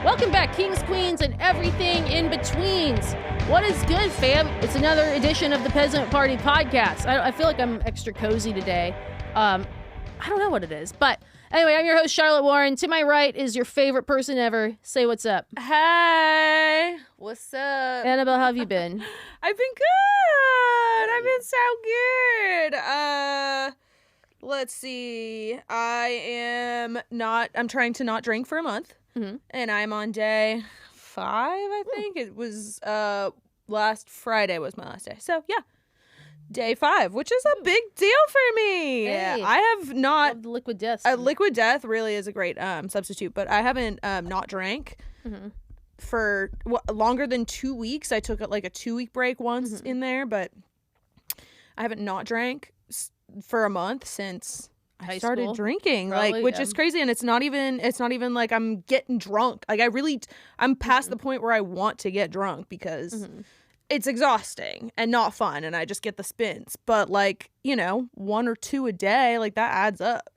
Welcome back, kings, queens, and everything in betweens. What is good, fam? It's another edition of the Peasant Party podcast. I feel like I'm extra cozy today. I don't know what it is, but anyway, I'm your host, Charlotte Warren. To my right is your favorite person ever. Say what's up. Hey, what's up? Annabelle, how have you been? I've been good. I've been so good. Let's see. I'm trying to not drink for a month. Mm-hmm. And I'm on day 5, I think. It was, last Friday was my last day. So, yeah. Day 5, which is a big deal for me. Hey. I have not... Love the liquid death. Liquid death really is a great substitute, but I haven't not drank for longer than 2 weeks. I took like a 2-week break once in there, but I haven't not drank for a month since I started drinking. Probably, which is crazy, and it's not even like I'm getting drunk. Like I'm past the point where I want to get drunk because it's exhausting and not fun, and I just get the spins. But 1 or 2 a day, like that adds up.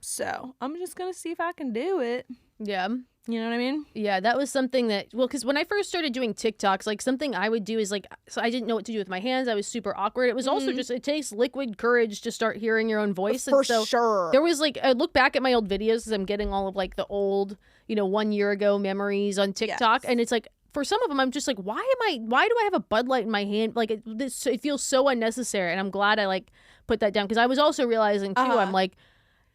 So I'm just gonna see if I can do it. Yeah. You know what I mean? Yeah, that was something that, because when I first started doing TikToks, something I would do is so I didn't know what to do with my hands. I was super awkward. It was also just, it takes liquid courage to start hearing your own voice. For sure. There was I look back at my old videos because I'm getting all of the old, 1 year ago memories on TikTok. Yes. And it's for some of them, I'm just why do I have a Bud Light in my hand? It feels so unnecessary. And I'm glad I put that down, because I was also realizing too, I'm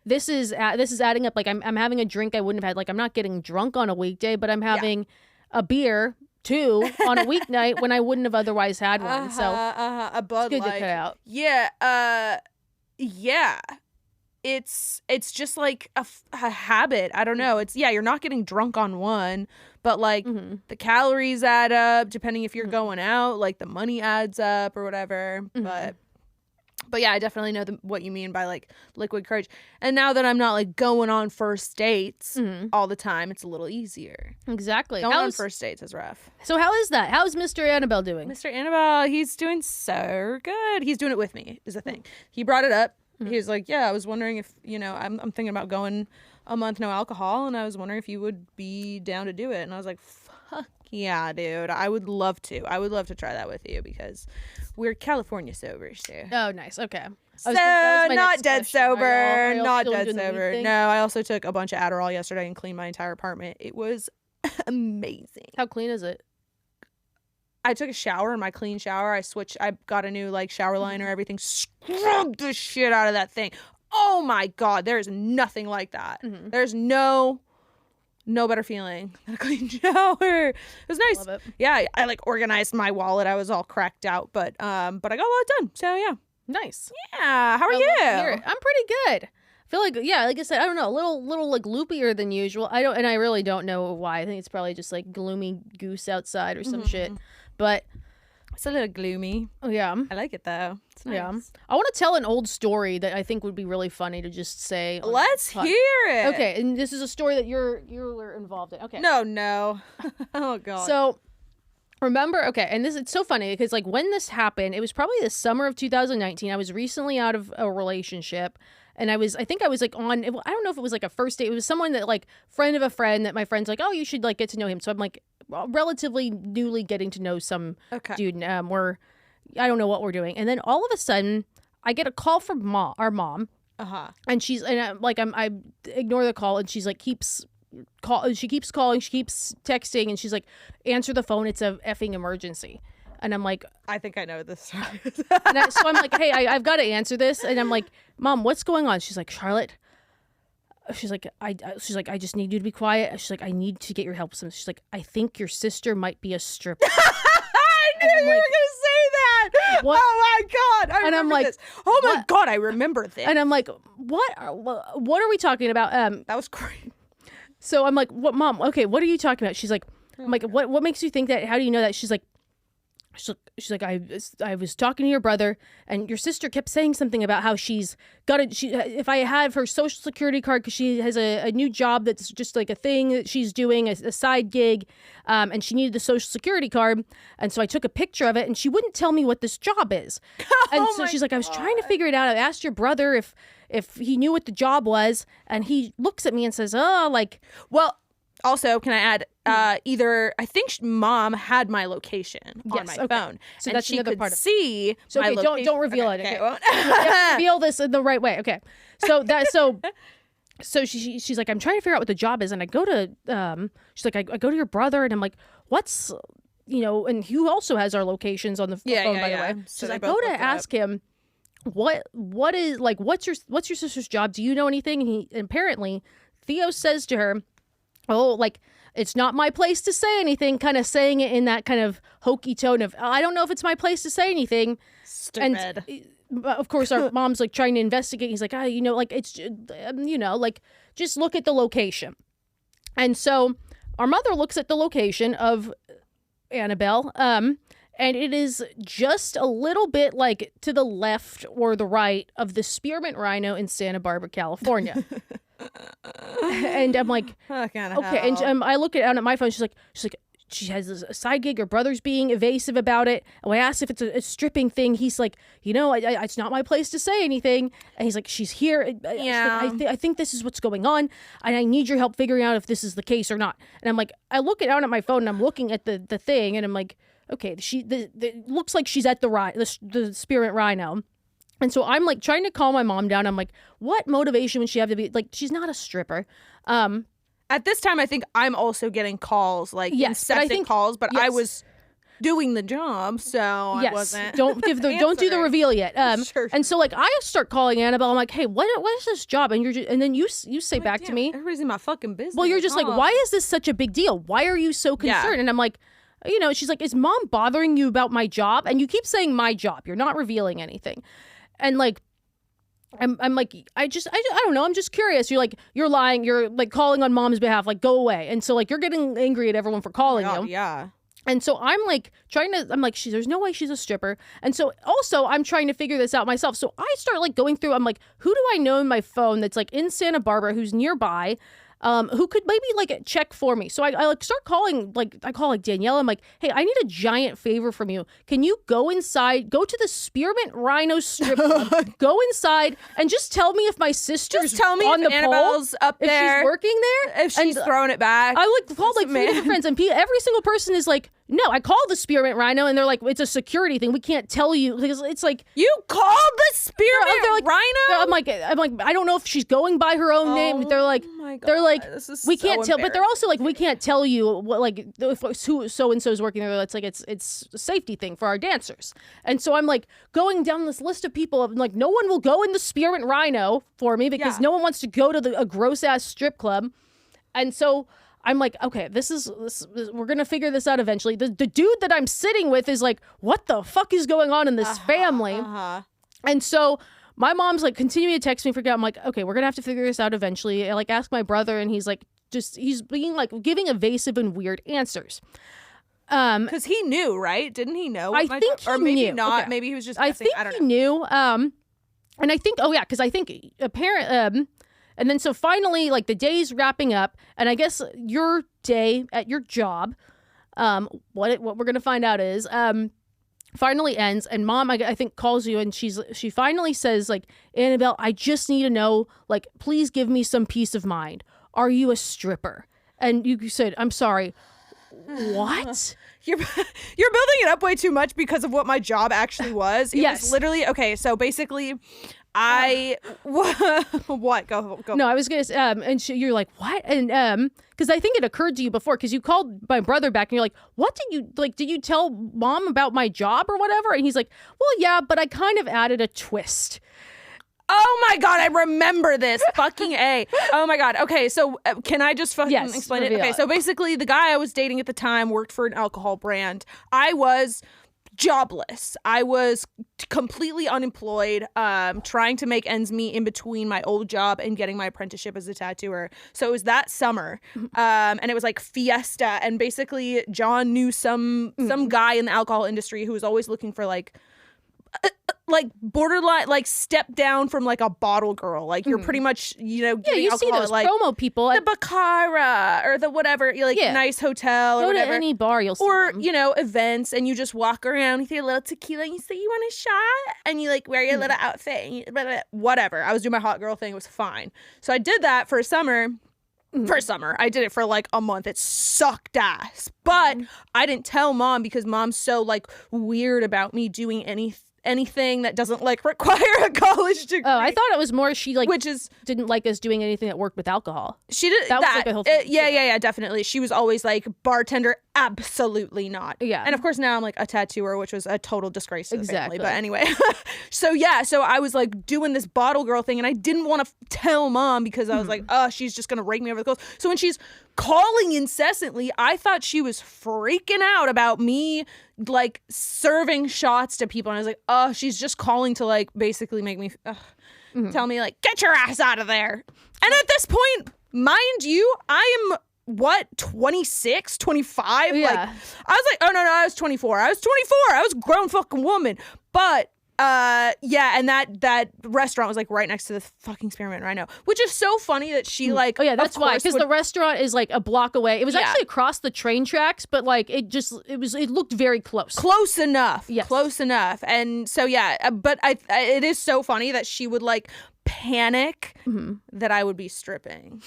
this is adding up. I'm having a drink I wouldn't have had. I'm not getting drunk on a weekday, but I'm having a beer too on a weeknight when I wouldn't have otherwise had one. So a Bud it's good Light to cut out. Yeah. Yeah. It's just a habit. I don't know. You're not getting drunk on one, but the calories add up depending if you're going out. The money adds up or whatever. But yeah, I definitely know what you mean by liquid courage. And now that I'm not going on first dates all the time, it's a little easier. Exactly. Going on first dates is rough. So how is that? How's Mr. Annabelle doing? Mr. Annabelle, he's doing so good. He's doing it with me is the thing. He brought it up. He was like, yeah, I was wondering if, I'm thinking about going a month no alcohol, and I was wondering if you would be down to do it. And I was like, fuck yeah, dude. I would love to. I would love to try that with you because we're California sober, so. Oh, nice. Okay. So, not dead sober. Are y'all not still dead doing the sober. weed thing? No, I also took a bunch of Adderall yesterday and cleaned my entire apartment. It was amazing. How clean is it? I took a shower in my clean shower. I got a new shower liner, everything. Scrubbed the shit out of that thing. Oh my God, there's nothing like that. There's no better feeling than a clean shower. It was nice. Love it. Yeah, I organized my wallet. I was all cracked out, but I got a lot done. So yeah. Nice. Yeah. How are you? I'm pretty good. I feel like I said, I don't know, a little loopier than usual. I really don't know why. I think it's probably just gloomy goose outside or some shit. But it's a little gloomy. Oh yeah. I like it though. It's nice. Yeah. I want to tell an old story that I think would be really funny to just say. Let's hear it. Okay, and this is a story that you're involved in. Okay. No. Oh God. So remember, okay, and it's so funny because when this happened, it was probably the summer of 2019. I was recently out of a relationship. And I think I was on, I don't know if it was a first date. It was someone that friend of a friend that my friend's oh, you should get to know him. So I'm relatively newly getting to know some dude. I don't know what we're doing. And then all of a sudden I get a call from our mom. And I ignore the call, and she's she keeps calling, she keeps texting, and she's answer the phone. It's a effing emergency. And I'm I think I know this story. So I'm hey, I've got to answer this. And I'm Mom, what's going on? She's Charlotte. She's I just need you to be quiet. She's I need to get your help. She's I think your sister might be a stripper. I knew you were going to say that. What? Oh my God. I remember this. Oh my God, I remember this. And I'm what are we talking about? That was great. So I'm what, Mom? Okay, what are you talking about? She's I'm what makes you think that? How do you know that? She's I was talking to your brother, and your sister kept saying something about how she's got if I have her social security card, because she has a new job that's just a thing that she's doing, a side gig, and she needed the social security card, and so I took a picture of it, and she wouldn't tell me what this job is. And so she's I was trying to figure it out. I asked your brother if he knew what the job was, and he looks at me and says, well, Also, can I add, either, I think mom had my location on my phone. So and that's she another could part of it. see So my okay, location. don't reveal it. Okay. Okay. You have to reveal this in the right way. Okay. So she's like, I'm trying to figure out what the job is, and I go to she's like, I go to your brother, and I'm like, what's, and Hugh also has our locations on the phone, by the way. So She's like, I go to ask him what is, like, what's your sister's job? Do you know anything? And apparently Theo says to her, oh, like, it's not my place to say anything, kind of saying it in that kind of hokey tone of, I don't know if it's my place to say anything. Stupid. And of course, our mom's like trying to investigate. He's like, like, it's, like, just look at the location. And so our mother looks at the location of Annabelle, and it is just a little bit like to the left or the right of the Spearmint Rhino in Santa Barbara, California. And I'm like, okay. And I look at my phone. She's like, she has a side gig. Her brother's being evasive about it. And I asked if it's a stripping thing. He's like, it's not my place to say anything. And he's like, she's here. Yeah. Like, I think this is what's going on, and I need your help figuring out if this is the case or not. And I'm like, I look down at my phone, and I'm looking at the thing, and I'm like, okay, it looks like she's at the Spirit Rhino. And so I'm like trying to calm my mom down. I'm like, what motivation would she have to be, like, she's not a stripper. At this time, I think I'm also getting calls, like, incessant calls, but I was doing the job, so I wasn't. Don't do the reveal yet. Sure. And so, like, I start calling Annabelle. I'm like, hey, what is this job? And and then you say back to me, everybody's in my fucking business. well, you're just like, why is this such a big deal? Why are you so concerned? And I'm like, she's like, is mom bothering you about my job? And you keep saying my job. You're not revealing anything. And like, I'm like, I don't know. I'm just curious. You're lying. You're like calling on mom's behalf. Like, go away. And so like, you're getting angry at everyone for calling you. Yeah. And so I'm like I'm like, there's no way she's a stripper. And so also I'm trying to figure this out myself. So I start like going through, I'm like, who do I know in my phone that's like in Santa Barbara, who's nearby, who could maybe like check for me. So I like start calling, like I call like Danielle. I'm like, hey, I need a giant favor from you. Can you go inside, go to the Spearmint Rhino strip club, go inside and just tell me if my sister's Just tell me on if the Annabelle's pole, up there, if she's working there, if she's throwing it back. I like called like 3 different friends, and every single person is like, no, I called the Spearmint Rhino, and they're like, it's a security thing. We can't tell you, because it's like, you called the Spearmint Rhino. I'm like, I don't know if she's going by her own name. They're like, we can't tell, but they're also like, we can't tell you what, like, who so and so is working there. It's like it's a safety thing for our dancers. And so I'm like going down this list of people. I'm like, no one will go in the Spearmint Rhino for me because no one wants to go to a gross ass strip club. And so I'm like, okay, this we're going to figure this out eventually. The dude that I'm sitting with is like, what the fuck is going on in this family? And so my mom's like continuing to text me, I'm like, okay, we're going to have to figure this out eventually. I like ask my brother, and he's like, he's being like giving evasive and weird answers. Because he knew, right? Didn't he know? I think he or maybe knew. not. Okay. Maybe he was just guessing. I think he knew. And I think, because I think apparently, and then so finally, like the day's wrapping up, and I guess your day at your job, what we're gonna find out is, finally ends, and mom, I think, calls you, and she finally says, like, Annabelle, I just need to know, like, please give me some peace of mind. Are you a stripper? And you said, I'm sorry, what? You're building it up way too much because of what my job actually was. It was literally, okay, so basically what? Go. No, I was gonna. And you're like, what? And because I think it occurred to you before, because you called my brother back, and you're like, what did you like? Did you tell mom about my job or whatever? And he's like, well, yeah, but I kind of added a twist. Oh my god, I remember this. Fucking A. Oh my god. Okay, so can I just fucking explain it? Okay, so basically the guy I was dating at the time worked for an alcohol brand. I was jobless. I was completely unemployed, trying to make ends meet in between my old job and getting my apprenticeship as a tattooer. So it was that summer, and it was like fiesta, and basically John knew some guy in the alcohol industry who was always looking for like borderline, like step down from like a bottle girl. Like you're pretty much, you see those like promo people at the Baccara or the whatever, like nice hotel or whatever. Go to any bar, you'll see or them. Events, and you just walk around with your little tequila and you say you want a shot, and you like wear your little outfit and whatever. I was doing my hot girl thing. It was fine. So I did that for a summer. for summer. I did it for like a month. It sucked ass. But I didn't tell mom because mom's so like weird about me doing anything that doesn't like require a college degree. Oh, I thought it was more she like which is didn't like us doing anything that worked with alcohol. She did that was like a whole thing. Yeah, definitely. She was always like, bartender, absolutely not. Yeah. And of course now I'm like a tattooer, which was a total disgrace to the Exactly. family. But anyway, so I was like doing this bottle girl thing, and I didn't want to tell mom because I was like, oh, she's just gonna rake me over the coals. So when she's calling incessantly, I thought she was freaking out about me like serving shots to people, and I was like, oh, she's just calling to like basically make me tell me like, get your ass out of there. And at this point, mind you, I am 26, 25? Yeah. Like, I was like, oh no, I was 24. I was a grown fucking woman. But and that restaurant was like right next to the fucking Spearmint Rhino, which is so funny that she like, oh yeah, that's why, because the restaurant is like a block away. It was actually across the train tracks, but like it looked very close enough. Yes. Close enough. And so but it is so funny that she would like panic that I would be stripping.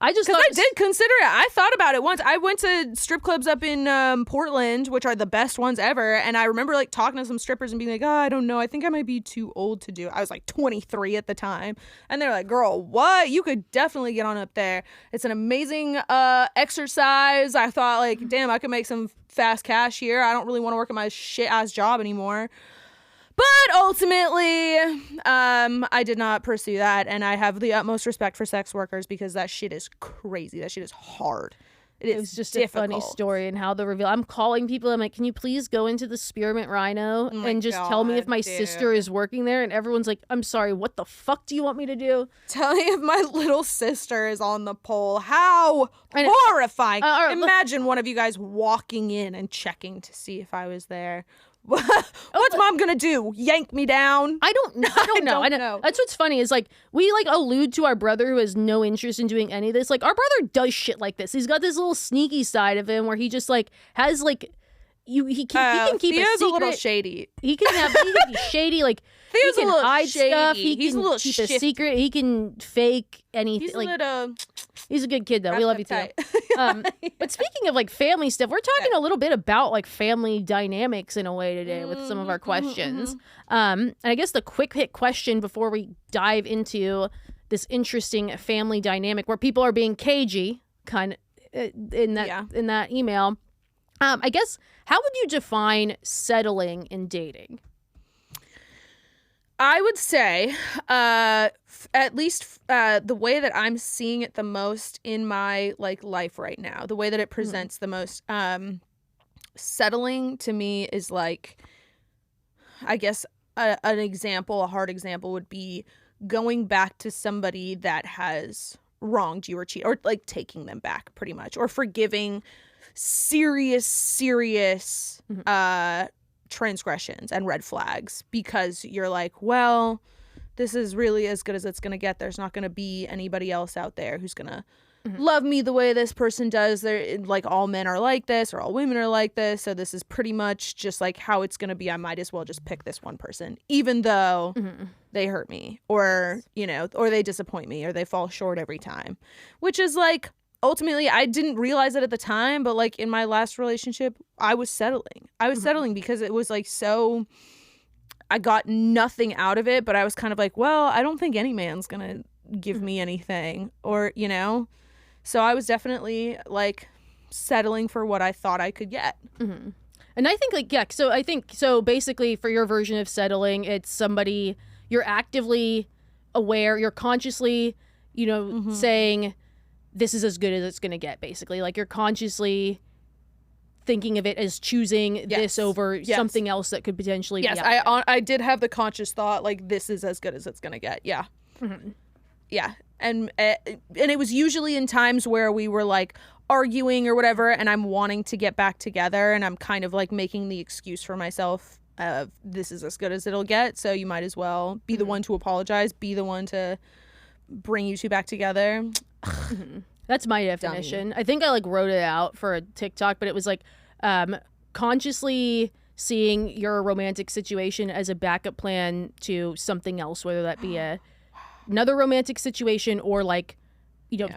I just because I did consider it. I thought about it once. I went to strip clubs up in Portland, which are the best ones ever. And I remember like talking to some strippers and being like, oh, I don't know. I think I might be too old to do it. I was like 23 at the time. And they're like, girl, what? You could definitely get on up there. It's an amazing exercise. I thought like, damn, I could make some fast cash here. I don't really want to work at my shit ass job anymore. But ultimately, I did not pursue that, and I have the utmost respect for sex workers because that shit is crazy. That shit is hard. It was just difficult. a funny story and how the reveal. I'm calling people. I'm like, can you please go into the Spearmint Rhino and just tell me if my sister is working there? And everyone's like, I'm sorry, what the fuck do you want me to do? Tell me if my little sister is on the pole. How horrifying. Imagine one of you guys walking in and checking to see if I was there. What's mom gonna do? Yank me down? I don't know. That's what's funny is like we like allude to our brother who has no interest in doing any of this. Like our brother does shit like this. He's got this little sneaky side of him where he just like has like he can keep Theo's a secret. A little shady. He can be shady. Like Theo's he can a little hide shady. stuff. He's can a little keep shifty. a secret. He can fake anything. He's a good kid though. We love you too. But speaking of like family stuff, we're talking a little bit about like family dynamics in a way today with some of our questions. And I guess the quick hit question before we dive into this interesting family dynamic where people are being cagey, kind of in that email. I guess how would you define settling in dating? I would say, at least the way that I'm seeing it the most in my like life right now, the way that it presents the most, settling to me is like, I guess a hard example would be going back to somebody that has wronged you or cheated, or like taking them back pretty much, or forgiving serious transgressions and red flags because you're like, well, this is really as good as it's gonna get. There's not gonna be anybody else out there who's gonna love me the way this person does. They're like, all men are like this or all women are like this, so this is pretty much just like how it's gonna be. I might as well just pick this one person even though they hurt me or or they disappoint me or they fall short every time, which is like, ultimately, I didn't realize it at the time, but like in my last relationship, I was settling. Settling because it was like so, I got nothing out of it, but I was kind of like, well, I don't think any man's gonna give me anything, or so I was definitely like settling for what I thought I could get. And I think like so basically for your version of settling, it's somebody you're actively aware, you're consciously saying, this is as good as it's going to get, basically. Like, you're consciously thinking of it as choosing this over something else that could potentially be out there. I did have the conscious thought, like, this is as good as it's going to get. Yeah. Yeah. And it was usually in times where we were, like, arguing or whatever, and I'm wanting to get back together, and I'm kind of, like, making the excuse for myself of this is as good as it'll get, so you might as well be the one to apologize, be the one to bring you two back together. That's my definition. Dummy. I think I like wrote it out for a TikTok, but it was like consciously seeing your romantic situation as a backup plan to something else, whether that be another romantic situation or like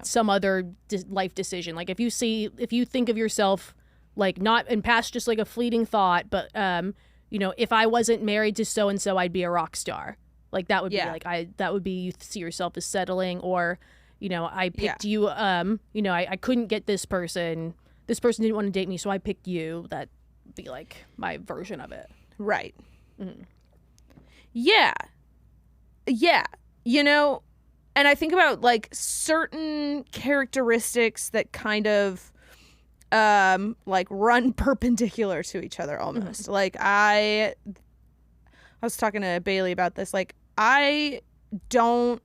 some other life decision. Like if you think of yourself like not and past just like a fleeting thought, but if I wasn't married to so and so, I'd be a rock star. Like that would be like that would be you see yourself as settling, or I picked you. I couldn't get this person. This person didn't want to date me, so I picked you. That would be like my version of it. Right. Mm-hmm. Yeah. Yeah. And I think about like certain characteristics that kind of like run perpendicular to each other almost. Mm-hmm. Like I was talking to Bailey about this. Like I don't,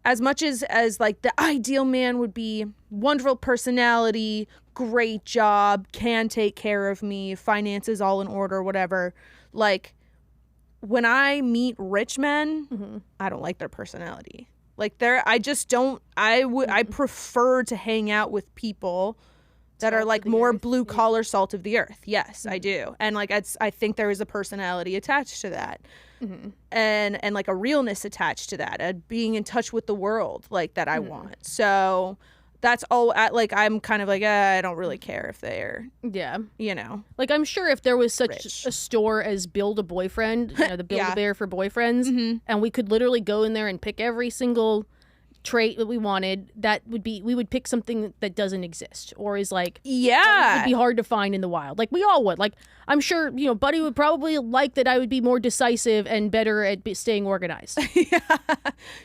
as much as like the ideal man would be wonderful personality, great job, can take care of me, finances all in order, whatever. Like when I meet rich men, I don't like their personality. Like I just don't, I prefer to hang out with people that are like more blue collar, salt of the earth. Yes, I do. And like I think there is a personality attached to that. And like a realness attached to that, a being in touch with the world like that I want. So that's all. Like I'm kind of like I don't really care if they're like I'm sure if there was such rich. A store as Build a Boyfriend, the Build-A-Bear for boyfriends, and we could literally go in there and pick every single trait that we wanted, that would be we would pick something that doesn't exist or is like would be hard to find in the wild. Like we all would. Like I'm sure Buddy would probably like that I would be more decisive and better at staying organized. There's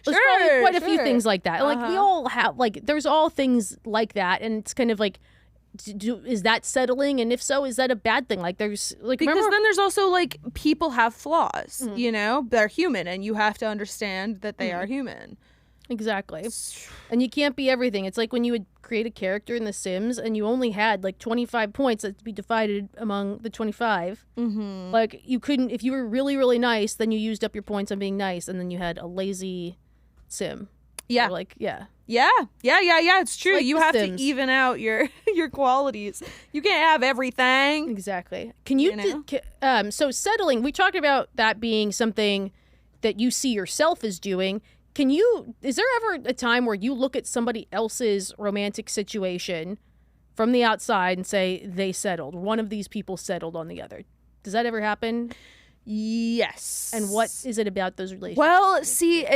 probably quite a few things like that. Like we all have there's all things like that, and it's kind of like is that settling, and if so, is that a bad thing? Like there's like because then there's also like people have flaws. They're human, and you have to understand that they are human. Exactly. And you can't be everything. It's like when you would create a character in The Sims and you only had like 25 points that to be divided among the 25. Like you couldn't, if you were really, really nice, then you used up your points on being nice, and then you had a lazy Sim. Yeah. Or Yeah, it's true. Like you have Sims. To even out your qualities. You can't have everything. Exactly. Can you, so settling, we talked about that being something that you see yourself as doing. Is there ever a time where you look at somebody else's romantic situation from the outside and say they settled? One of these people settled on the other. Does that ever happen? Yes. And what is it about those relationships? Well, see,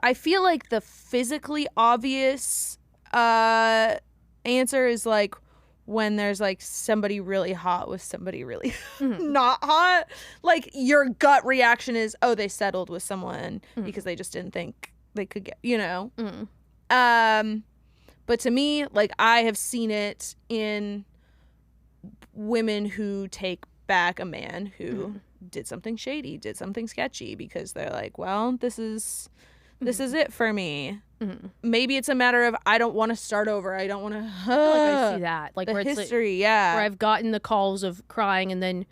I feel like the physically obvious answer is like when there's like somebody really hot with somebody really not hot, like your gut reaction is, oh, they settled with someone because they just didn't think they could get, but to me, like I have seen it in women who take back a man who did something shady, did something sketchy, because they're like, well, this is it for me. Maybe it's a matter of I don't want to start over. I don't want to. I see that, like the where history, it's like, where I've gotten the calls of crying, and then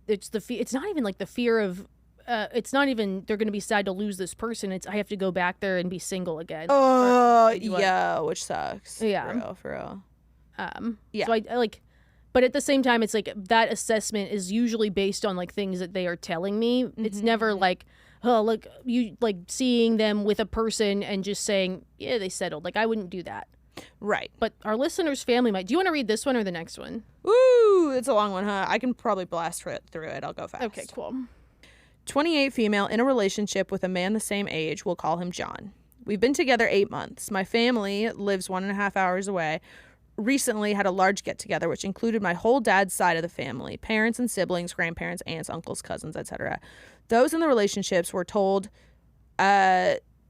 it's it's not even like the fear of. It's not even they're going to be sad to lose this person. It's I have to go back there and be single again. Which sucks. Yeah, for real. Yeah. So I like, but at the same time, it's like that assessment is usually based on like things that they are telling me. It's never like. Oh, look, you like seeing them with a person and just saying, yeah, they settled. Like, I wouldn't do that. Right. But our listeners' family might. Do you want to read this one or the next one? Ooh, it's a long one, huh? I can probably blast through it. I'll go fast. Okay, cool. 28 female in a relationship with a man the same age. We'll call him John. We've been together 8 months. My family lives 1.5 hours away. Recently had a large get-together, which included my whole dad's side of the family, parents and siblings, grandparents, aunts, uncles, cousins, etc. Those in the relationships were told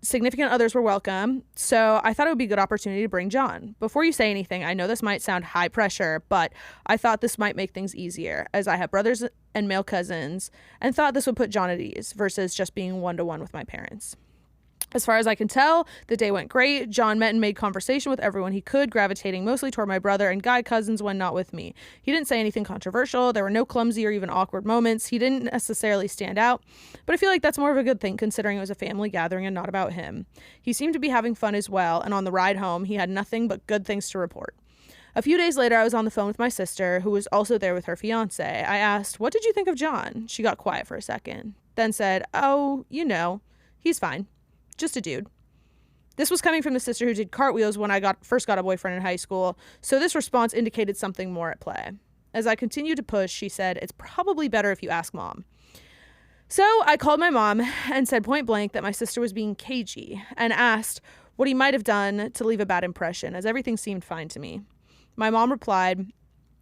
significant others were welcome, so I thought it would be a good opportunity to bring John. Before you say anything, I know this might sound high pressure, but I thought this might make things easier, as I have brothers and male cousins, and thought this would put John at ease versus just being one-to-one with my parents. As far as I can tell, the day went great. John met and made conversation with everyone he could, gravitating mostly toward my brother and guy cousins when not with me. He didn't say anything controversial. There were no clumsy or even awkward moments. He didn't necessarily stand out, but I feel like that's more of a good thing considering it was a family gathering and not about him. He seemed to be having fun as well, and on the ride home, he had nothing but good things to report. A few days later, I was on the phone with my sister, who was also there with her fiance. I asked, "What did you think of John?" She got quiet for a second, then said, "Oh, he's fine. Just a dude." This was coming from the sister who did cartwheels when I first got a boyfriend in high school, so this response indicated something more at play. As I continued to push, she said, "It's probably better if you ask Mom." So I called my mom and said point blank that my sister was being cagey and asked what he might have done to leave a bad impression, as everything seemed fine to me. My mom replied,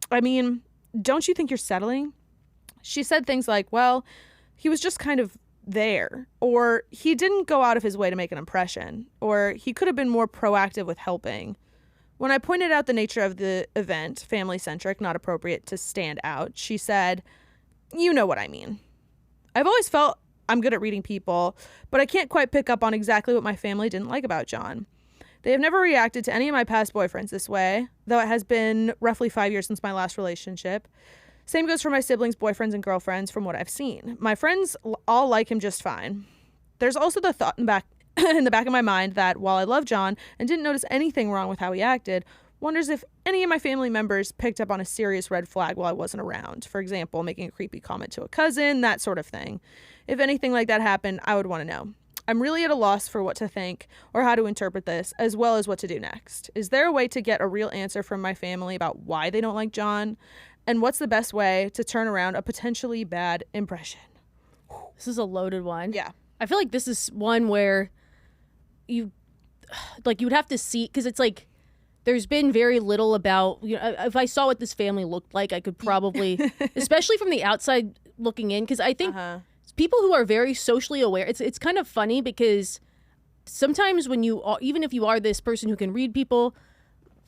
"I mean, don't you think you're settling?" She said things like, "Well, he was just kind of there," or "he didn't go out of his way to make an impression," or "he could have been more proactive with helping." When I pointed out the nature of the event, family-centric, not appropriate to stand out, she said, "You know what I mean." I've always felt I'm good at reading people, but I can't quite pick up on exactly what my family didn't like about John. They have never reacted to any of my past boyfriends this way, though it has been roughly 5 years since my last relationship. Same goes for my siblings, boyfriends, and girlfriends from what I've seen. My friends all like him just fine. There's also the thought in the back of my mind that while I love John and didn't notice anything wrong with how he acted, wonders if any of my family members picked up on a serious red flag while I wasn't around. For example, making a creepy comment to a cousin, that sort of thing. If anything like that happened, I would want to know. I'm really at a loss for what to think or how to interpret this, as well as what to do next. Is there a way to get a real answer from my family about why they don't like John? And what's the best way to turn around a potentially bad impression? This is a loaded one. Yeah. I feel like this is one where you would have to see, because it's like, there's been very little about, if I saw what this family looked like, I could probably, especially from the outside looking in, because I think people who are very socially aware, it's kind of funny because sometimes when you are, even if you are this person who can read people,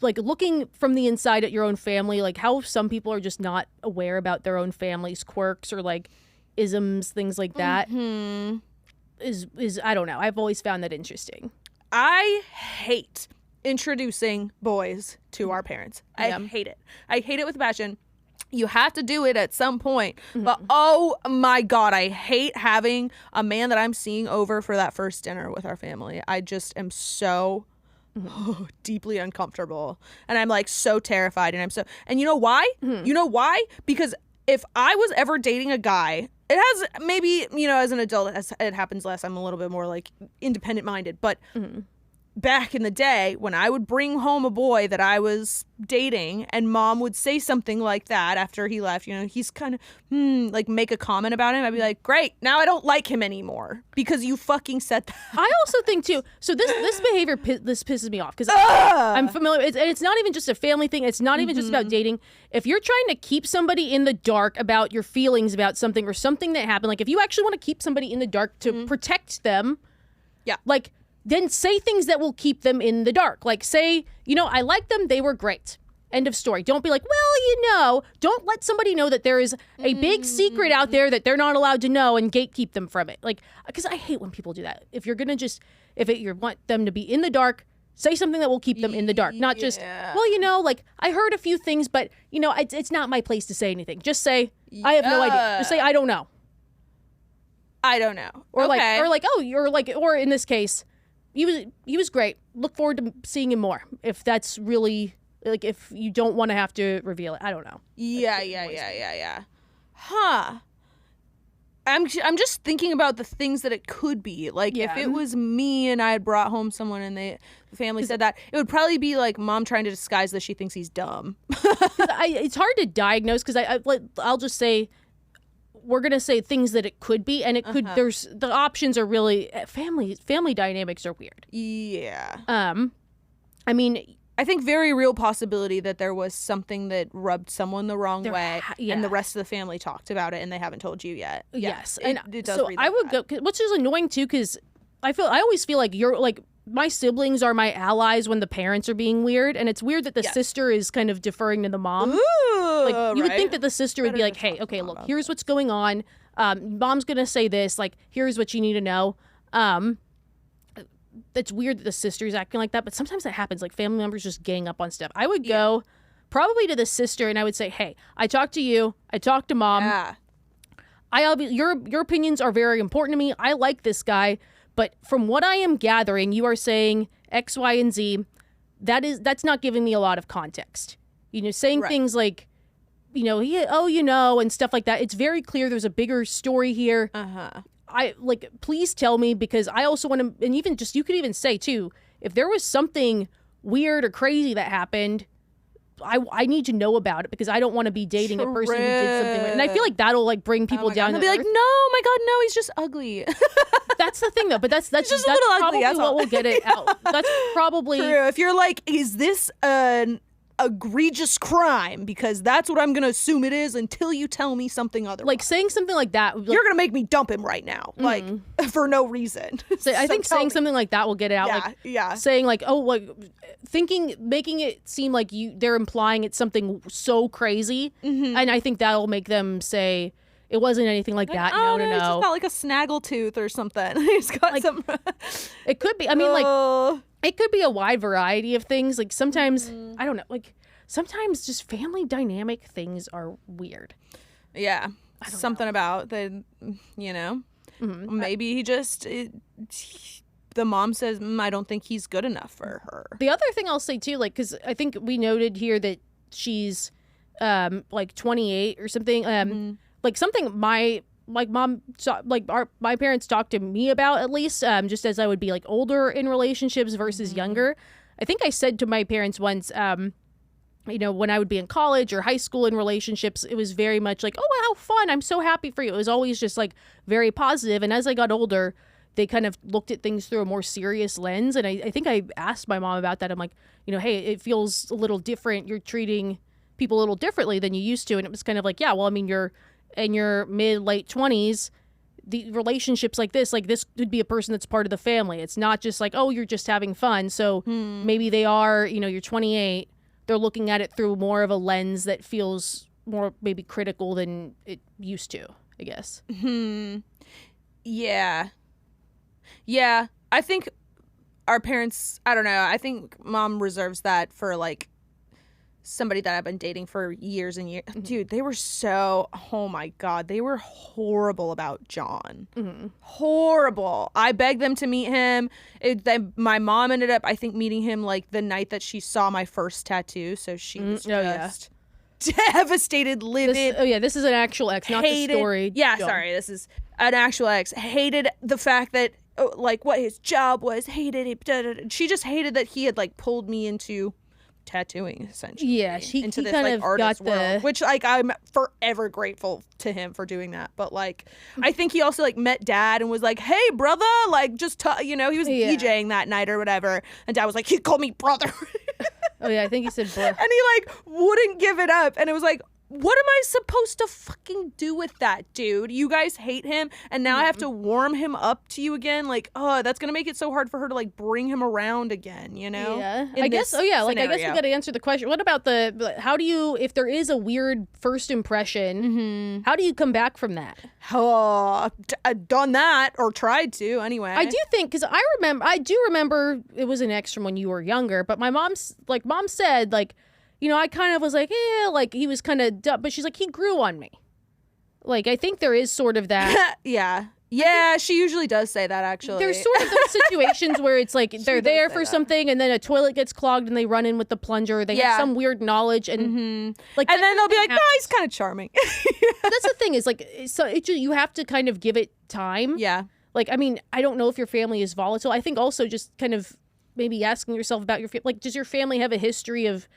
like looking from the inside at your own family, like how some people are just not aware about their own family's quirks or like isms, things like that, is I don't know. I've always found that interesting. I hate introducing boys to our parents. I hate it. I hate it with passion. You have to do it at some point. But oh my God, I hate having a man that I'm seeing over for that first dinner with our family. I just am so deeply uncomfortable. And I'm like so terrified. And you know why? You know why? Because if I was ever dating a guy, it has maybe, as an adult, it happens less. I'm a little bit more like independent minded. But back in the day when I would bring home a boy that I was dating and Mom would say something like that after he left, he's kind of like make a comment about him, I'd be like, great, now I don't like him anymore because you fucking said that. I also think too, so this behavior, this pisses me off because I'm familiar, and it's not even just a family thing, it's not even just about dating. If you're trying to keep somebody in the dark about your feelings about something or something that happened, like if you actually want to keep somebody in the dark to protect them, like then say things that will keep them in the dark. Like say, I like them, they were great. End of story. Don't be like, well, don't let somebody know that there is a big secret out there that they're not allowed to know and gatekeep them from it. Like, because I hate when people do that. If you're going to you want them to be in the dark, say something that will keep them in the dark. Not just, like I heard a few things, but it's not my place to say anything. Just say, I have no idea. Just say, I don't know. I don't know. Or or in this case, he was great. Look forward to seeing him more. If that's really like, if you don't want to have to reveal it, I don't know. Yeah. Huh. I'm just thinking about the things that it could be. Like if it was me and I had brought home someone and the family said that, it would probably be like Mom trying to disguise that she thinks he's dumb. It's hard to diagnose because I'll just say, we're going to say things that it could be, and it could, there's, the options are really, family dynamics are weird. Yeah. I mean, I think very real possibility that there was something that rubbed someone the wrong way, and the rest of the family talked about it, and they haven't told you yet. Yes. And it does so read I like would that. go, which is annoying too, because I always feel like you're like, my siblings are my allies when the parents are being weird, and it's weird that the sister is kind of deferring to the mom. Ooh, like you would think that the sister would be like, hey, okay, look, here's what's going on. Mom's gonna say this, like, here's what you need to know. It's weird that the sister's acting like that, but sometimes that happens. Like family members just gang up on stuff. I would go probably to the sister, and I would say, hey, I talked to you. I talked to Mom. Yeah. Your opinions are very important to me. I like this guy. But from what I am gathering, you are saying X, Y, and Z. That's not giving me a lot of context. Saying things like, and stuff like that. It's very clear there's a bigger story here. Please tell me, because I also want to, and even just, you could even say too, if there was something weird or crazy that happened, I need to know about it because I don't want to be dating a person who did something weird. And I feel like that'll like bring people down. They'll be like, no, my God, no, he's just ugly. That's the thing though, but that's just a probably little ugly, that's what all. will get it out. That's probably True. If you're like, is this an egregious crime? Because that's what I'm gonna assume it is until you tell me something otherwise. like saying something like that. Like, you're gonna make me dump him right now, like for no reason. so I think saying something like that will get it out. Saying like, oh, like making it seem like they're implying it's something so crazy, and I think that'll make them say it wasn't anything like that. No. He's just got like a snaggletooth or something. He's got like, some. It could be. I mean, like it could be a wide variety of things. Like sometimes I don't know. Like sometimes just family dynamic things are weird. Yeah, something about the, maybe he just. The mom says, I don't think he's good enough for her. The other thing I'll say too, like, because I think we noted here that she's like 28 or something. Like something my mom, my parents talked to me about, at least just as I would be like older in relationships versus younger. I think I said to my parents once, when I would be in college or high school in relationships, it was very much like, oh, how fun. I'm so happy for you. It was always just like very positive. And as I got older, they kind of looked at things through a more serious lens. And I think I asked my mom about that. I'm like, hey, it feels a little different. You're treating people a little differently than you used to. And it was kind of like, yeah, well, I mean, you're in your late 20s. The relationships like this could be a person that's part of the family. It's not just like, oh, you're just having fun. So maybe they are, you're 28. They're looking at it through more of a lens that feels more maybe critical than it used to, I guess. Yeah. Yeah, I think our parents, I don't know, I think mom reserves that for like somebody that I've been dating for years and years. Dude, they were oh my God, they were horrible about John. Horrible. I begged them to meet him. My mom ended up, I think, meeting him like the night that she saw my first tattoo. So she was just devastated, livid. This is an actual ex, not the story. Yeah, sorry, this is an actual ex. Hated the fact that like what his job was, hated it. She just hated that he had like pulled me into tattooing, essentially. Yeah, into he this kind like of artist got world, which like I'm forever grateful to him for doing that. But like I think he also like met Dad and was like, hey brother, like just he was DJing that night or whatever, and Dad was like, he called me brother. Oh yeah, I think he said bro. And he like wouldn't give it up, and it was like, what am I supposed to fucking do with that, dude? You guys hate him, and now I have to warm him up to you again? Like, that's going to make it so hard for her to, like, bring him around again, Yeah. I guess, I guess we got to answer the question. What about how do you, if there is a weird first impression, how do you come back from that? I've done that, or tried to, anyway. I do think, because I do remember it was an ex from when you were younger, but my mom said, like, I kind of was like, like he was kind of dumb, but she's like, he grew on me. Like, I think there is sort of that. Yeah, she usually does say that, actually. There's sort of those situations where it's like they're there for something, and then a toilet gets clogged and they run in with the plunger. They have some weird knowledge, and like, and then they'll be like, no, he's kind of charming. That's the thing, is like, you have to kind of give it time. Yeah. Like, I mean, I don't know if your family is volatile. I think also just kind of maybe asking yourself about does your family have a history of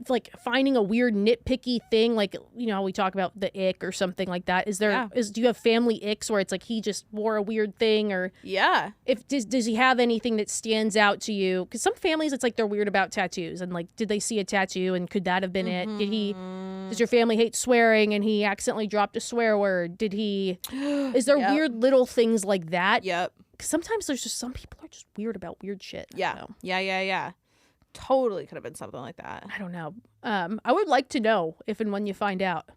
like finding a weird nitpicky thing, like how we talk about the ick or something like that? Is there do you have family icks where it's like he just wore a weird thing, or if does he have anything that stands out to you? Because some families, it's like they're weird about tattoos, and like, did they see a tattoo and could that have been it? Does your family hate swearing and he accidentally dropped a swear word? Is there weird little things like that? Because sometimes there's just some people are just weird about weird shit. Yeah. Totally could have been something like that. I don't know. I would like to know if and when you find out.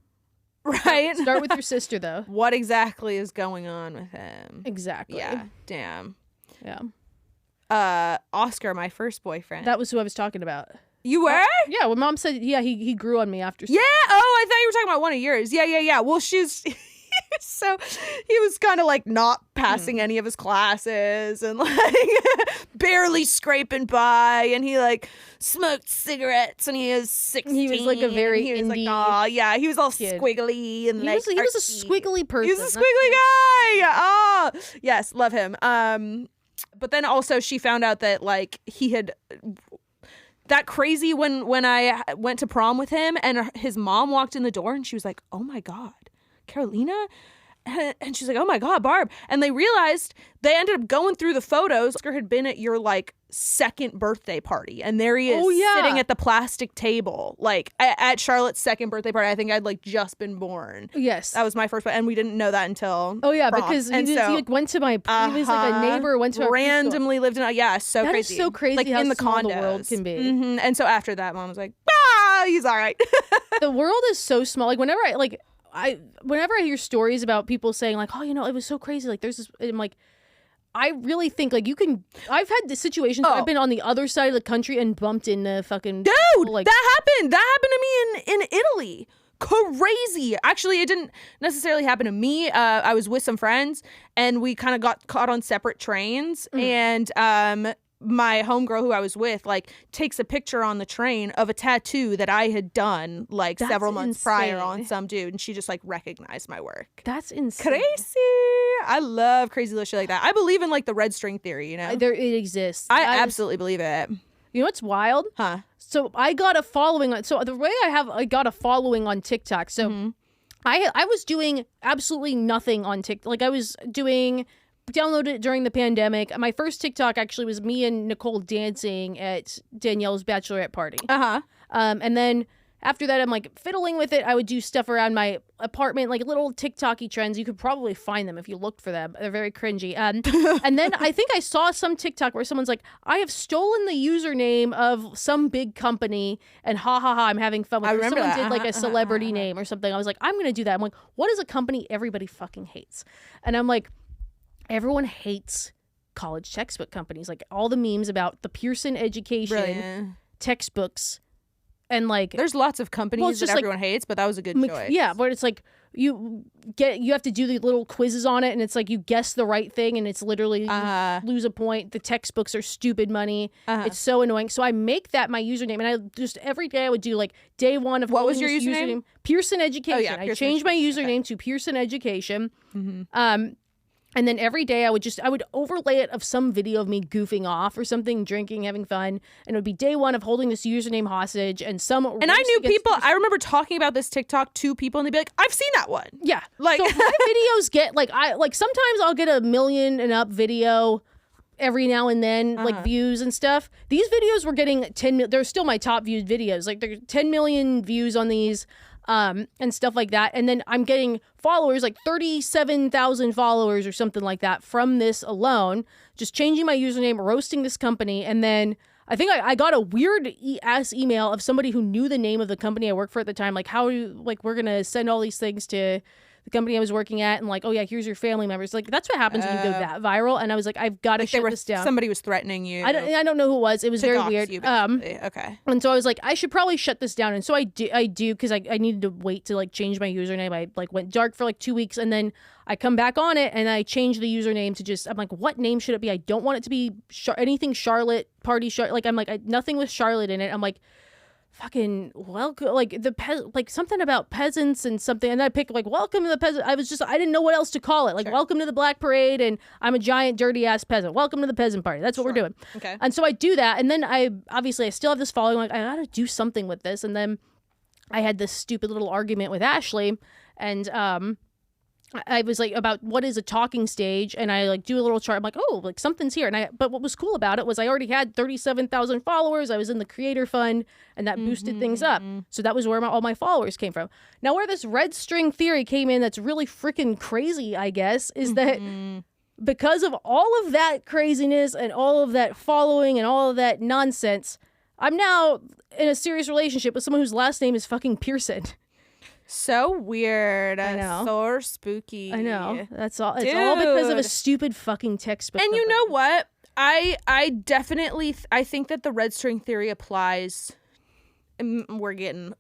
Right? Start with your sister, though. What exactly is going on with him? Exactly. Yeah. Damn. Yeah. Oscar, my first boyfriend. That was who I was talking about. You were? Yeah, when Mom said, he grew on me after. Yeah. Oh, I thought you were talking about one of yours. Yeah. Well, so he was kind of like not passing any of his classes and like barely scraping by, and he like smoked cigarettes, and he was 16. He was like a very he was indie. Like, oh yeah, he was all squiggly and he like was a squiggly person. He was a squiggly guy. Oh yes, love him. But then also she found out that like he had that crazy when I went to prom with him and his mom walked in the door and she was like, "Oh my God, Carolina?" And she's like, "Oh my God, Barb." And they realized they ended up going through the photos. Oscar had been at your like second birthday party and there he is sitting at the plastic table like at Charlotte's second birthday party. I think I'd like just been born. Yes, that was my first one and we didn't know that until prom. Because he like went to my he was like a neighbor, went to randomly lived in so that crazy. Is so crazy like how in the small condos the world can be. And so after that mom was like, he's all right. The world is so small. Like whenever I hear stories about people saying like, "Oh, you know, it was so crazy." Like there's this, I'm like, I really think like I've had the situations where I've been on the other side of the country and bumped into fucking dude. Like, that happened to me in Italy. Crazy. Actually, it didn't necessarily happen to me. I was with some friends and we kind of got caught on separate trains and my homegirl who I was with like takes a picture on the train of a tattoo that I had done like several months prior on some dude and she just like recognized my work. That's insane. Crazy. I love crazy little shit like that. I believe in like the red string theory, you know? It exists. I absolutely believe it. You know what's wild? Huh? So I got a following. So the way I got a following on TikTok. So I was doing absolutely nothing on TikTok. Like I was downloaded it during the pandemic. My first TikTok actually was me and Nicole dancing at Danielle's bachelorette party. And then after that, I'm like fiddling with it. I would do stuff around my apartment, like little TikTok-y trends. You could probably find them if you looked for them. They're very cringy. And then I think I saw some TikTok where someone's like, "I have stolen the username of some big company and I'm having fun with it." Someone did like a celebrity name or something. I was like, I'm going to do that. I'm like, what is a company everybody fucking hates? And I'm like, everyone hates college textbook companies. Like all the memes about the Pearson education textbooks. And like there's lots of companies that everyone hates, but that was a good choice. Yeah, but it's like you have to do the little quizzes on it and it's like you guess the right thing and it's literally you lose a point. The textbooks are stupid money. It's so annoying. So I make that my username and I just every day I would do like day one of what was your username? Pearson Education. Oh, yeah, I changed my username to Pearson Education. And then every day I would overlay it of some video of me goofing off or something, drinking, having fun. And it would be day one of holding this username hostage and I knew people, I remember talking about this TikTok to people and they'd be like, "I've seen that one." Yeah. Like so my videos get sometimes I'll get 1 million and up video every now and then, like views and stuff. These videos were getting 10 million. They're still my top viewed videos. Like there's 10 million views on these. And stuff like that. And then I'm getting followers, like 37,000 followers or something like that from this alone, just changing my username, roasting this company. And then I think I got a weird ass email of somebody who knew the name of the company I worked for at the time. Like, we're going to send all these things to the company I was working at and like, "Oh yeah, here's your family members." Like that's what happens when you go that viral. And I was like, I've got to shut this down. Somebody was threatening you. I don't know who it was. It was very weird. Okay. And so I was like, I should probably shut this down. And so I do because I needed to wait to like change my username. I like went dark for like 2 weeks and then I come back on it and I changed the username to I'm like, what name should it be? I don't want it to be anything Charlotte party Charlotte. Like I'm like nothing with Charlotte in it. I'm like, fucking welcome, like like something about peasants and something, and then I picked like welcome to the peasant. I didn't know what else to call it. Like welcome to the Black Parade, and I'm a giant dirty ass peasant. Welcome to the peasant party. That's what we're doing. Okay. And so I do that, and then I still have this following. Like I gotta do something with this, and then I had this stupid little argument with Ashley, and I was like about what is a talking stage, and I like do a little chart. I'm like, oh, like something's here. But what was cool about it was I already had 37,000 followers. I was in the creator fund, and that boosted things up. So that was where all my followers came from. Now, where this red string theory came in, that's really freaking crazy, I guess, is that because of all of that craziness and all of that following and all of that nonsense, I'm now in a serious relationship with someone whose last name is fucking Pearson. So weird. I know. So spooky. I know. That's all. It's all because of a stupid fucking textbook. And you know what? I definitely I think that the red string theory applies. We're getting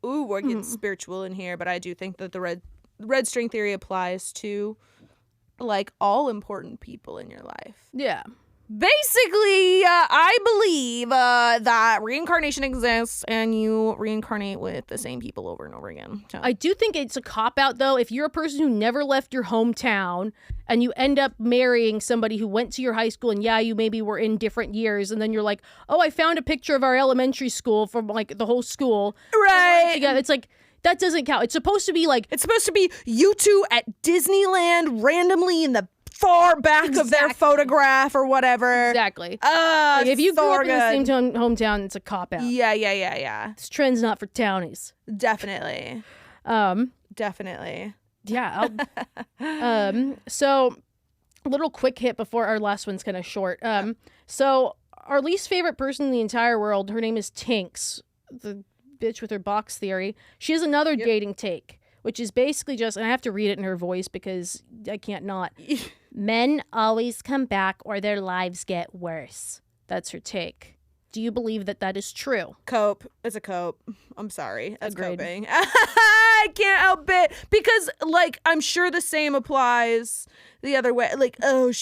spiritual in here, but I do think that the red string theory applies to like all important people in your life. Yeah. Basically, I believe that reincarnation exists and you reincarnate with the same people over and over again. So. I do think it's a cop-out, though. If you're a person who never left your hometown and you end up marrying somebody who went to your high school and, yeah, you maybe were in different years, and then you're like, oh, I found a picture of our elementary school from, like, the whole school. Right. Yeah, it's like, that doesn't count. It's supposed to be, like... It's supposed to be you two at Disneyland randomly in the far back of their photograph or whatever. Exactly. Like if you grew up in the same hometown, it's a cop-out. Yeah. This trend's not for townies. Definitely. Definitely. Yeah. So, a little quick hit before our last one's kind of short. So, our least favorite person in the entire world, her name is Tinks, the bitch with her box theory. She has another dating take, which is basically just, and I have to read it in her voice because I can't not. Men always come back or their lives get worse. That's her take. Do you believe that that is true? Cope. It's a cope. I'm sorry. That's Agreed. coping. I can't help it. Because, like, I'm sure the same applies the other way. Like, oh,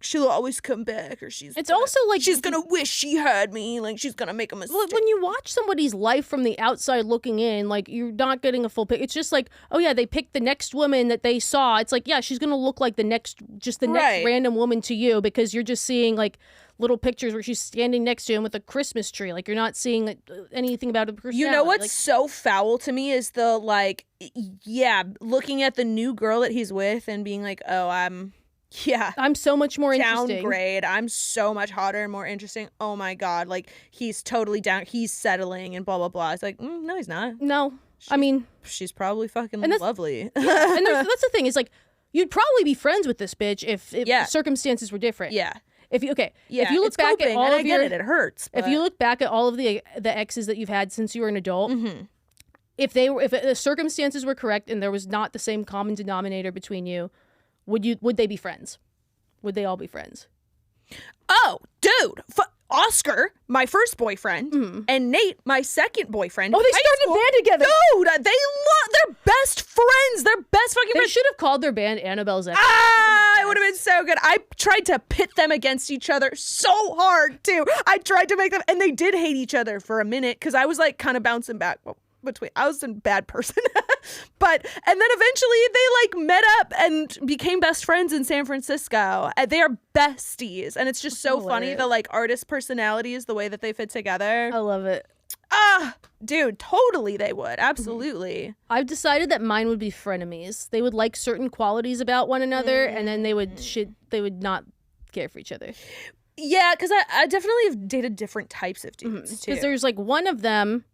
she'll always come back, or it's also like she's gonna wish she had me, like she's gonna make a mistake. When you watch somebody's life from the outside looking in, like you're not getting a full picture. It's just like, oh yeah, they picked the next woman that they saw. It's like, yeah, she's gonna look like the next random woman to you because you're just seeing like little pictures where she's standing next to him with a Christmas tree. Like you're not seeing like, anything about a personality. You know what's so foul to me is the like, looking at the new girl that he's with and being like, oh, I'm so much more interesting. Downgrade. I'm so much hotter and more interesting. Oh my God. Like he's totally down. He's settling and blah, blah, blah. It's like, no, he's not. No. She's probably fucking lovely. Yeah, and that's the thing. It's like, you'd probably be friends with this bitch if circumstances were different. Yeah. If you look back at all of it hurts. But... If you look back at all of the exes that you've had since you were an adult, if the circumstances were correct and there was not the same common denominator between you, would they be friends? Would they all be friends? Oh, dude. Oscar, my first boyfriend, and Nate, my second boyfriend. Oh, they started a band together. Dude, they're best friends. They're best fucking friends. They should have called their band Annabelle's Ex. It would have been so good. I tried to pit them against each other so hard, too. I tried to make them, and they did hate each other for a minute, because I was, like, kind of bouncing back. I was a bad person. And then eventually they like met up and became best friends in San Francisco. And they are besties. And it's just so funny, the like artist personalities, the way that they fit together. I love it. Dude, totally they would. Absolutely. I've decided that mine would be frenemies. They would like certain qualities about one another and then they would not care for each other. Yeah, because I definitely have dated different types of dudes too. Because there's like one of them,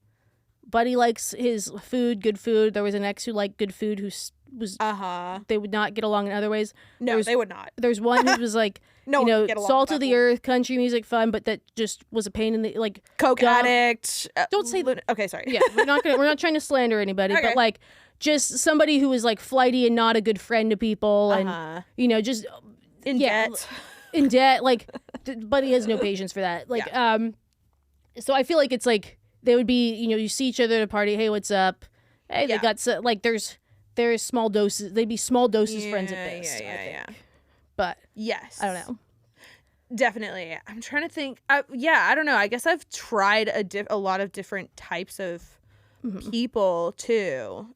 Buddy likes his food, good food. There was an ex who liked good food who was they would not get along in other ways. No, they would not. There's one who was like, salt of the earth, country music fun, but that just was a pain in the like coke addict. Don't say that. Okay, sorry. Yeah, we're not trying to slander anybody, but like just somebody who was like flighty and not a good friend to people, and just in debt. In debt. Like, Buddy has no patience for that. Like, so I feel like it's like. They would be, you see each other at a party. Hey, what's up? Hey, they got like there's small doses. They'd be small doses friends at best. Yeah. But yes, I don't know. Definitely, I'm trying to think. I don't know. I guess I've tried a lot of different types of people too.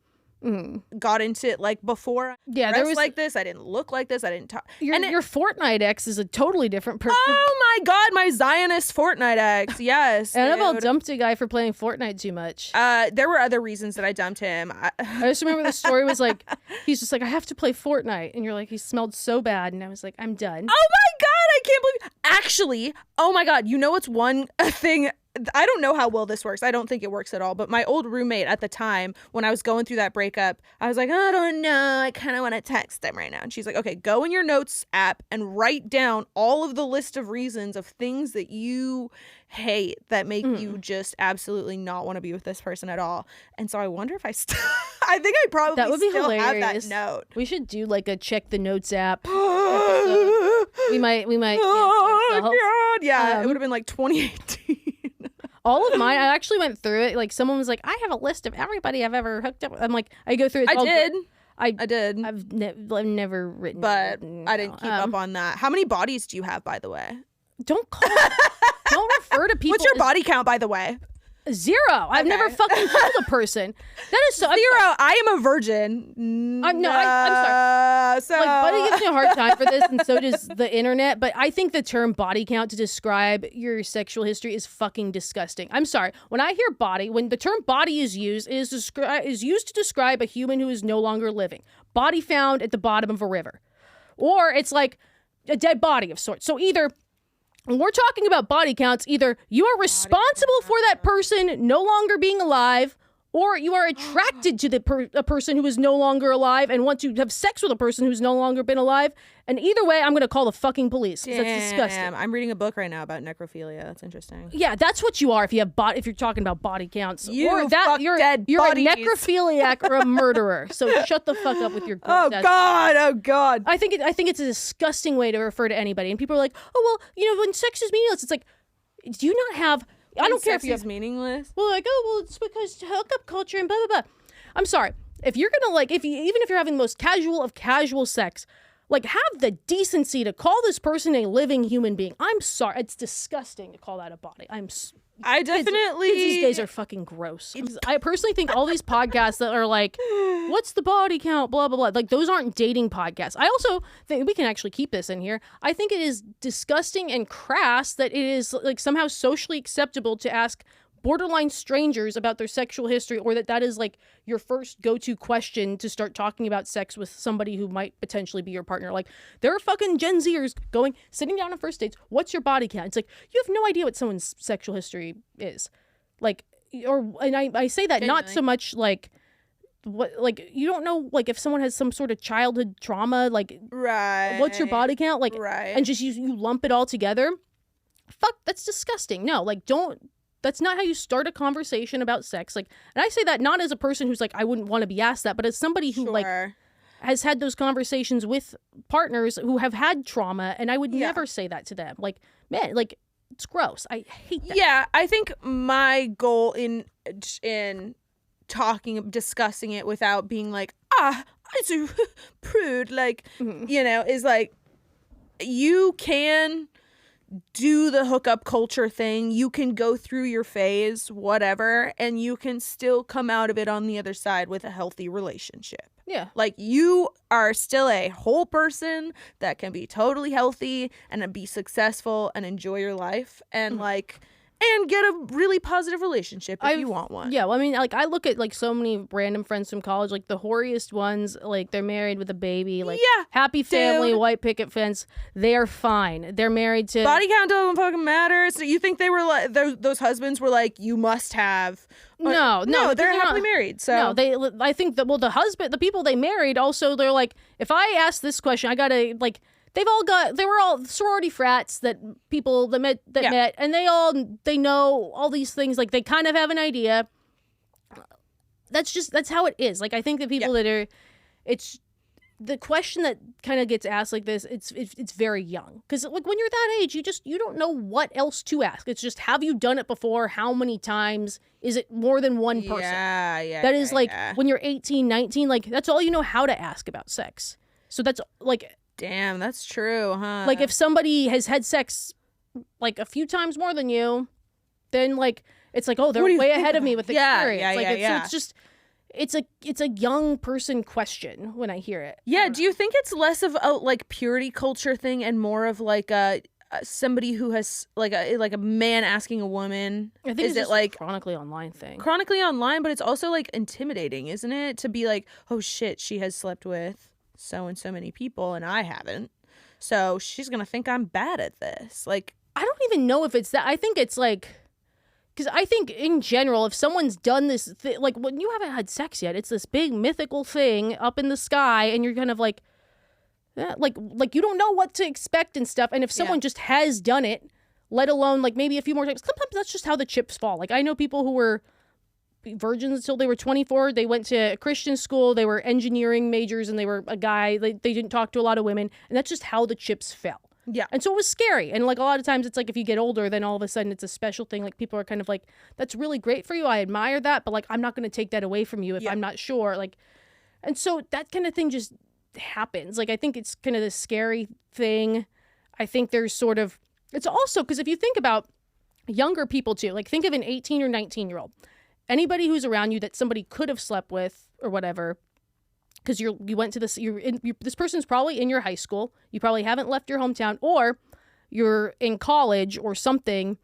Got into it like before. Yeah, there was like this. I didn't look like this. I didn't talk. Your Fortnite ex is a totally different person. Oh my God, my Zionist Fortnite ex. Yes, Annabelle dumped a guy for playing Fortnite too much. There were other reasons that I dumped him. I just remember the story was like, he's just like, I have to play Fortnite, and you're like, he smelled so bad, and I was like, I'm done. Oh my God, I can't believe. Actually, oh my God, you know what's one thing. I don't know how well this works. I don't think it works at all. But my old roommate at the time, when I was going through that breakup, I was like, I don't know. I kind of want to text them right now. And she's like, okay, go in your notes app and write down all of the list of reasons of things that you hate that make you just absolutely not want to be with this person at all. And so I wonder if I think I probably that would be still hilarious. Have that note. We should do like a check the notes app episode. We might. Oh God, yeah. It would have been like 2018. All of mine, I actually went through it. Like, someone was like, I have a list of everybody I've ever hooked up with. I'm like, I go through it. I did. I did. I've never written, but no. I didn't keep up on that. How many bodies do you have, by the way? Don't refer to people. What's your body count, by the way? 0. I've never fucking killed a person. That is so 0. I am a virgin. I'm sorry. So Buddy gives me a hard time for this, and so does the internet. But I think the term body count to describe your sexual history is fucking disgusting. I'm sorry. When I hear body, when the term body is used, it is used to describe a human who is no longer living. Body found at the bottom of a river, or it's like a dead body of sorts. So either. When we're talking about body counts, either you are responsible for that person no longer being alive, or you are attracted to a person who is no longer alive and want to have sex with a person who's no longer been alive. And either way, I'm going to call the fucking police. That's disgusting. I'm reading a book right now about necrophilia. That's interesting. Yeah, that's what you are if you're talking about body counts. You're a necrophiliac or a murderer. So shut the fuck up with your Oh God. I think it's a disgusting way to refer to anybody. And people are like, "Oh, well, when sex is meaningless." It's like, do you not have I don't care if it's meaningless. Well, like, it's because hookup culture and blah blah blah. I'm sorry. If you're gonna even if you're having the most casual of casual sex, have the decency to call this person a living human being. I'm sorry. It's disgusting to call that a body. I definitely kids these days are fucking gross. I personally think all these podcasts that are like, what's the body count, blah blah blah, those aren't dating podcasts. I also think we can actually keep this in here. I think it is disgusting and crass that it is somehow socially acceptable to ask borderline strangers about their sexual history, or that is your first go-to question to start talking about sex with somebody who might potentially be your partner. There are fucking Gen Zers sitting down on first dates. What's your body count? It's you have no idea what someone's sexual history is. And I say that not so much you don't know if someone has some sort of childhood trauma, right. What's your body count? Right. And just you lump it all together. Fuck, that's disgusting. No, don't. That's not how you start a conversation about sex. And I say that not as a person who's I wouldn't want to be asked that, but as somebody who has had those conversations with partners who have had trauma, and I would never say that to them. Man, it's gross. I hate that. Yeah, I think my goal in discussing it without being it's a prude, is you can do the hookup culture thing. You can go through your phase, whatever, and you can still come out of it on the other side with a healthy relationship. Yeah. You are still a whole person that can be totally healthy and be successful and enjoy your life and and get a really positive relationship if you want one. Yeah, well, I mean, I look at so many random friends from college, the hoariest ones, they're married with a baby, happy family, white picket fence. They are fine. They're married to body count don't fucking matter. So you think they were those husbands were you must have? No, they're happily married. So no, I think that the people they married also, they're if I ask this question, I gotta they were all sorority frats that met, and they know all these things. They kind of have an idea. That's how it is. I think the people that are, it's the question that kind of gets asked this. It's very young because when you're that age, you don't know what else to ask. It's just, have you done it before? How many times? Is it more than one person? Yeah. That is when you're 18, 19. That's all you know how to ask about sex. So that's Damn, that's true, huh? If somebody has had sex a few times more than you, then it's oh, they're way ahead of me with experience. So it's just it's a young person question when I hear it. Yeah, do you think it's less of a purity culture thing and more of somebody who has a man asking a woman? I think it's a chronically online thing. Chronically online, but it's also intimidating, isn't it? To be oh shit, she has slept with so and so many people and I haven't, so she's gonna think I'm bad at this. I don't even know if it's that. I think it's because I think in general, if someone's done this when you haven't had sex yet, it's this big mythical thing up in the sky, and you're kind of you don't know what to expect and stuff. And if someone just has done it, let alone maybe a few more times, sometimes that's just how the chips fall. I know people who were virgins until they were 24. They went to a Christian school. They were engineering majors, and they were a guy. They didn't talk to a lot of women, and that's just how the chips fell. Yeah. And so it was scary. And a lot of times it's if you get older, then all of a sudden it's a special thing. People are kind of that's really great for you. I admire that, but I'm not going to take that away from you if I'm not sure. And so that kind of thing just happens. Like, I think it's kind of the scary thing. I think there's sort of, it's also, because if you think about younger people too, like think of an 18 or 19-year-old, anybody who's around you that somebody could have slept with or whatever, because you went to this, this person's probably in your high school, you probably haven't left your hometown, or you're in college or something,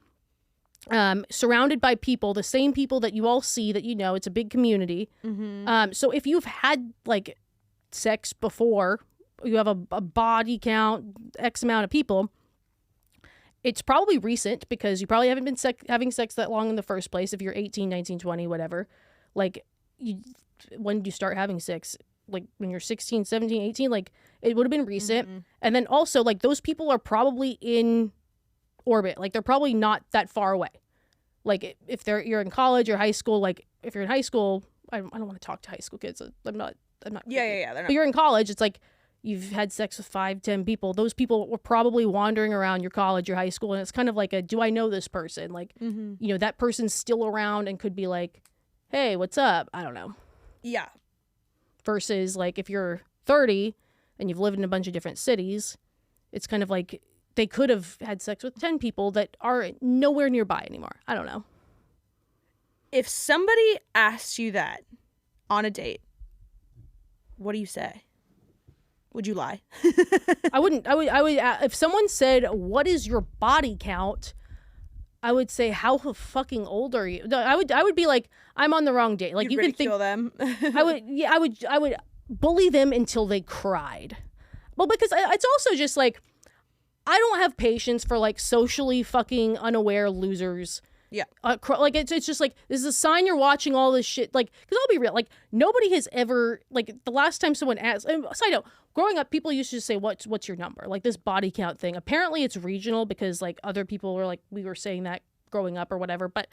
surrounded by people, the same people that you all see, that you know, it's a big community. So if you've had like sex before, you have a body count, X amount of people, it's probably recent because you probably haven't been having sex that long in the first place. If you're 18, 19, 20, whatever, like when did you start having sex? Like when you're 16, 17, 18, like it would have been recent. And then also like those people are probably in orbit. Like they're probably not that far away. Like if you're in college or high school, like if you're in high school, I don't want to talk to high school kids. I'm not. Yeah. But you're in college. It's like you've had sex with 5, 10 people. Those people were probably wandering around your college or high school. And it's kind of like do I know this person? Like, you know, that person's still around and could be like, hey, what's up? I don't know. Yeah. Versus like if you're 30 and you've lived in a bunch of different cities, it's kind of like they could have had sex with 10 people that are nowhere nearby anymore. I don't know. If somebody asked you that on a date, what do you say? Would you lie? I wouldn't. I would. If someone said, "What is your body count?" I would say, "How fucking old are you?" No, I would be like, "I'm on the wrong date." Like you can think them. I would. Yeah. I would bully them until they cried. Well, because it's also just like I don't have patience for like socially fucking unaware losers. Yeah. Like it's just like this is a sign you're watching all this shit. Like, because I'll be real, like nobody has ever, like the last time someone asked, and side note, growing up, people used to say, what's your number? Like this body count thing. Apparently it's regional because like other people were like, we were saying that growing up or whatever. But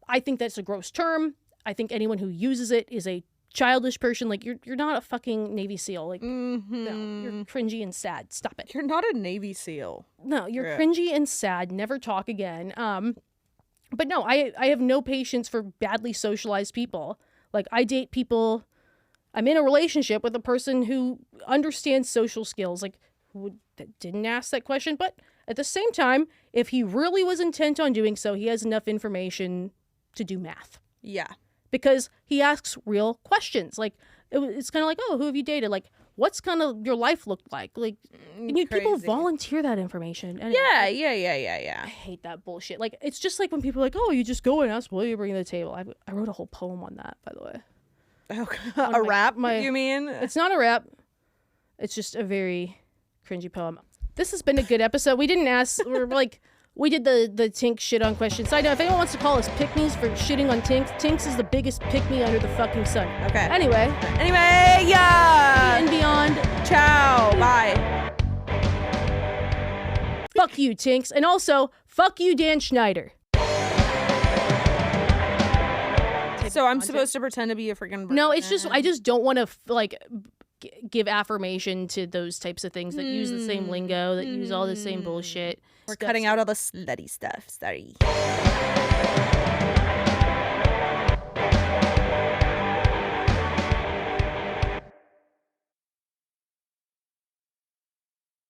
I think that's a gross term. I think anyone who uses it is a childish person. Like you're not a fucking Navy SEAL. Like no, you're cringy and sad. Stop it. You're not a Navy SEAL. No, you're cringy and sad. Never talk again. But no, I have no patience for badly socialized people. Like I date people, I'm in a relationship with a person who understands social skills. Like didn't ask that question, but at the same time, if he really was intent on doing so, he has enough information to do math. Yeah. Because he asks real questions. Like it's kind of like, oh, who have you dated? Like what's kind of your life looked like? Like people volunteer that information. And yeah. I hate that bullshit. Like it's just like when people are like, oh, you just go and ask what you bring to the table. I wrote a whole poem on that, by the way. A rap, you mean? It's not a rap. It's just a very cringy poem. This has been a good episode. We didn't ask. We did the Tink shit on question. Side note, if anyone wants to call us pick-me's for shitting on Tinks, Tinks is the biggest pick-me under the fucking sun. Okay. Anyway, yeah. And beyond. Ciao. Bye. Fuck you, Tinks. And also, fuck you, Dan Schneider. So I'm supposed to pretend to be a freaking... No, it's just, I just don't want to, give affirmation to those types of things that use the same lingo, that use all the same bullshit. We're cutting out all the slutty stuff. Sorry.